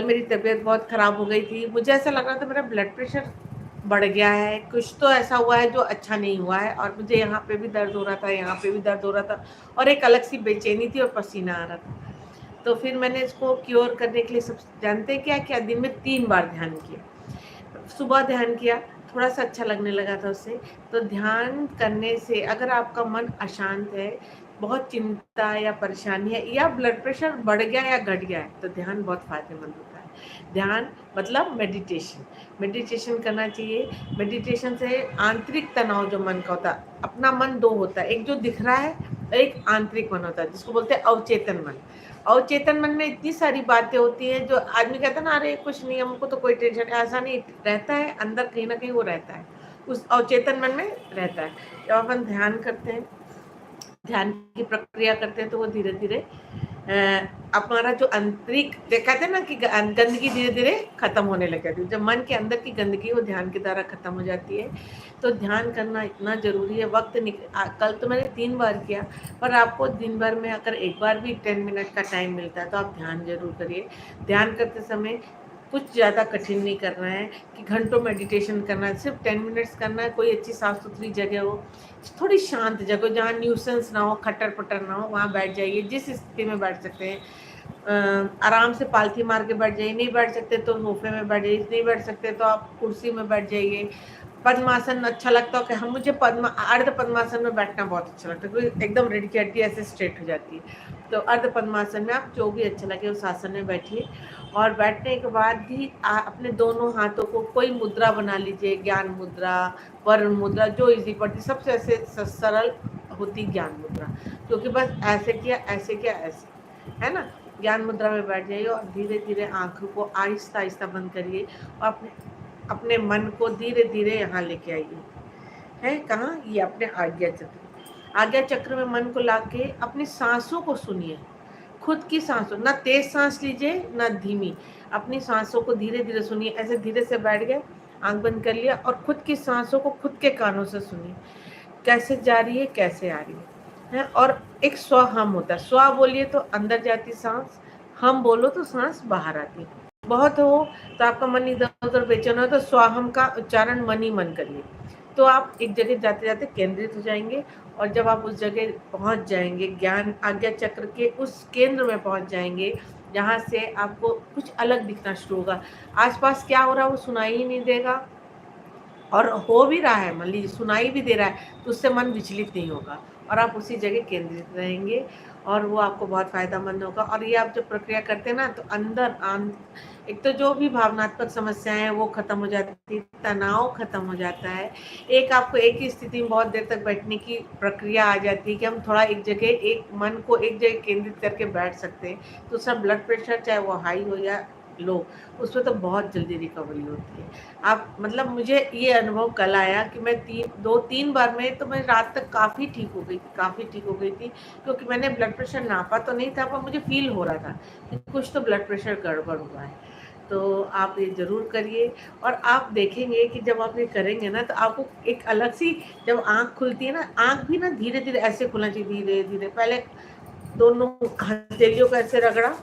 मेरी तबीयत बहुत ख़राब हो गई थी। मुझे ऐसा लग रहा था मेरा ब्लड प्रेशर बढ़ गया है, कुछ तो ऐसा हुआ है जो अच्छा नहीं हुआ है और मुझे यहाँ पे भी दर्द हो रहा था, यहाँ पे भी दर्द हो रहा था और एक अलग सी बेचैनी थी और पसीना आ रहा था। तो फिर मैंने इसको क्योर करने के लिए सब जानते हैं क्या किया, दिन में 3 बार ध्यान किया। सुबह ध्यान किया, थोड़ा-सा अच्छा लगने लगा था उससे। तो ध्यान करने से अगर आपका मन अशांत है, बहुत चिंता या परेशानी है या ब्लड प्रेशर बढ़ गया या घट गया है, तो ध्यान बहुत फ़ायदेमंद होता है। ध्यान मतलब मेडिटेशन, मेडिटेशन करना चाहिए। मेडिटेशन से आंतरिक तनाव जो मन का होता है, अपना मन 2 होता है, एक जो दिख रहा है और एक आंतरिक मन होता है, जिसको बोलते हैं अवचेतन मन। अवचेतन मन में इतनी सारी बातें होती हैं जो आदमी कहता है ना, अरे कुछ नहीं, हमको तो कोई टेंशन, ऐसा नहीं रहता है, अंदर कहीं ना कहीं वो रहता है, उस अवचेतन मन में रहता है। जब अपन ध्यान करते हैं, ध्यान की प्रक्रिया करते हैं, तो वो धीरे धीरे हमारा जो आंतरिक कहते हैं ना कि गंदगी धीरे धीरे खत्म होने लग जाती है। जब मन के अंदर की गंदगी वो ध्यान के द्वारा खत्म हो जाती है। तो ध्यान करना इतना ज़रूरी है। कल तो मैंने 3 बार किया, पर आपको दिन भर में अगर एक बार भी 10 मिनट का टाइम मिलता है तो आप ध्यान ज़रूर करिए। ध्यान करते समय कुछ ज़्यादा कठिन नहीं करना है कि घंटों मेडिटेशन करना है, सिर्फ 10 मिनट्स करना है। कोई अच्छी साफ़ सुथरी जगह हो, थोड़ी शांत जगह जहाँ न्यूसेंस ना हो, खट्टर पटर ना हो, वहाँ बैठ जाइए। जिस स्थिति में बैठ सकते हैं, आराम से पालथी मार के बैठ जाइए। नहीं बैठ सकते तो सोफे में बैठ जाइए, नहीं बैठ सकते तो आप कुर्सी में बैठ जाइए। पद्मासन अच्छा लगता हो कि हम, मुझे अर्ध पद्मासन में बैठना बहुत अच्छा लगता है, क्योंकि एकदम रीढ़ की हड्डी ऐसे स्ट्रेट हो जाती है। तो अर्ध पद्मासन में आप जो भी अच्छा लगे उस आसन में बैठिए और बैठने के बाद भी अपने दोनों हाथों को कोई मुद्रा बना लीजिए, ज्ञान मुद्रा, वरुण मुद्रा, जो इजी पड़ती, सबसे ऐसे सरल होती ज्ञान मुद्रा, क्योंकि बस ऐसे किया ऐसे किया ऐसे, है ना। ज्ञान मुद्रा में बैठ जाइए और धीरे धीरे आंखों को आहिस्ता आहिस्ता बंद करिए और अपने अपने मन को धीरे धीरे यहाँ लेके आइए। है कहाँ, ये अपने आज्ञा चक्र, आज्ञा चक्र में मन को लाके अपनी सांसों को सुनिए। खुद की सांसों, ना तेज सांस लीजिए ना धीमी, अपनी सांसों को धीरे धीरे सुनिए। ऐसे धीरे से बैठ गए, आंख बंद कर लिया और खुद की सांसों को खुद के कानों से सुनिए, कैसे जा रही है कैसे आ रही है। और एक स्व हम होता है, स्व बोलिए तो अंदर जाती सांस, हम बोलो तो सांस बाहर आती। बहुत हो तो आपका मन इधर उधर बेचैन हो तो स्वाहम का उच्चारण मन ही मन करिए, तो आप एक जगह जाते जाते केंद्रित हो जाएंगे। और जब आप उस जगह पहुंच जाएंगे, ज्ञान आज्ञा चक्र के उस केंद्र में पहुंच जाएंगे, जहाँ से आपको कुछ अलग दिखना शुरू होगा। आसपास क्या हो रहा है वो सुनाई ही नहीं देगा, और हो भी रहा है, मान लीजिए सुनाई भी दे रहा है, तो उससे मन विचलित नहीं होगा और आप उसी जगह केंद्रित रहेंगे और वो आपको बहुत फ़ायदेमंद होगा। और ये आप जब प्रक्रिया करते हैं ना, तो एक तो जो भी भावनात्मक समस्याएं हैं वो खत्म हो जाती है, तनाव खत्म हो जाता है। एक आपको एक ही स्थिति में बहुत देर तक बैठने की प्रक्रिया आ जाती है कि हम थोड़ा एक जगह, एक मन को एक जगह केंद्रित करके बैठ सकते हैं, तो उसका ब्लड प्रेशर चाहे वो हाई हो या लो, उसमें तो बहुत जल्दी रिकवरी होती है। आप मतलब मुझे ये अनुभव कल आया कि मैं 2-3 बार में तो मैं रात तक काफ़ी ठीक हो गई थी, काफ़ी ठीक हो गई थी, क्योंकि मैंने ब्लड प्रेशर नापा तो नहीं था, पर मुझे फ़ील हो रहा था कि कुछ तो ब्लड प्रेशर गड़बड़ हुआ है। तो आप ये ज़रूर करिए और आप देखेंगे कि जब आप ये करेंगे ना, तो आपको एक अलग सी, जब आँख खुलती है ना, आँख भी ना धीरे-धीरे ऐसे खुलना चाहिए, धीरे-धीरे। पहले दोनों हथेलियों को ऐसे रगड़ा,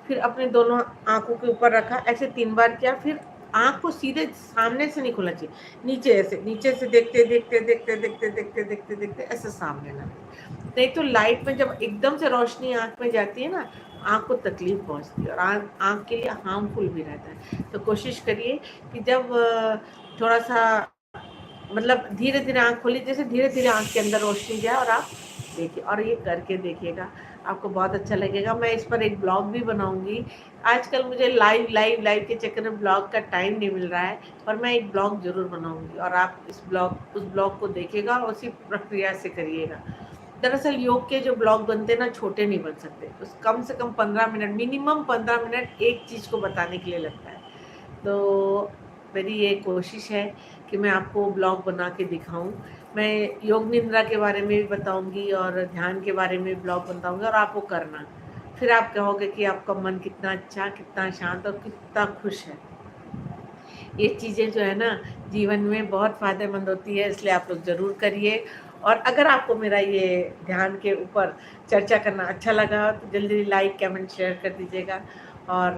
फिर अपने दोनों आँखों के ऊपर रखा, ऐसे 3 बार किया, फिर आँख को सीधे सामने से नहीं खोलना चाहिए, नीचे से देखते देखते देखते देखते देखते देखते देखते ऐसे सामने लाना। नहीं तो लाइट में जब एकदम से रोशनी आँख में जाती है ना, आँख को तकलीफ पहुँचती है और आँख के लिए हार्मफुल भी रहता है। तो कोशिश करिए कि जब थोड़ा सा मतलब धीरे धीरे आँख खोलिए, जैसे धीरे धीरे आँख के अंदर रोशनी जाए और आप देखिए, और ये करके देखिएगा, आपको बहुत अच्छा लगेगा। मैं इस पर एक ब्लॉग भी बनाऊंगी। आजकल मुझे लाइव के चक्कर में ब्लॉग का टाइम नहीं मिल रहा है, पर मैं एक ब्लॉग ज़रूर बनाऊंगी और आप उस ब्लॉग को देखिएगा और उसी प्रक्रिया से करिएगा। दरअसल योग के जो ब्लॉग बनते हैं ना, छोटे नहीं बन सकते, उस कम से कम 15 मिनट, मिनिमम 15 मिनट एक चीज़ को बताने के लिए लगता है। तो मेरी ये कोशिश है कि मैं आपको ब्लॉग बना के दिखाऊं। मैं योग निद्रा के बारे में भी बताऊंगी और ध्यान के बारे में ब्लॉग बताऊंगी, और आप वो करना, फिर आप कहोगे कि आपका मन कितना अच्छा, कितना शांत और कितना खुश है। ये चीज़ें जो है ना, जीवन में बहुत फ़ायदेमंद होती है, इसलिए आप लोग ज़रूर करिए। और अगर आपको मेरा ये ध्यान के ऊपर चर्चा करना अच्छा लगा तो जल्दी लाइक कमेंट शेयर कर दीजिएगा। और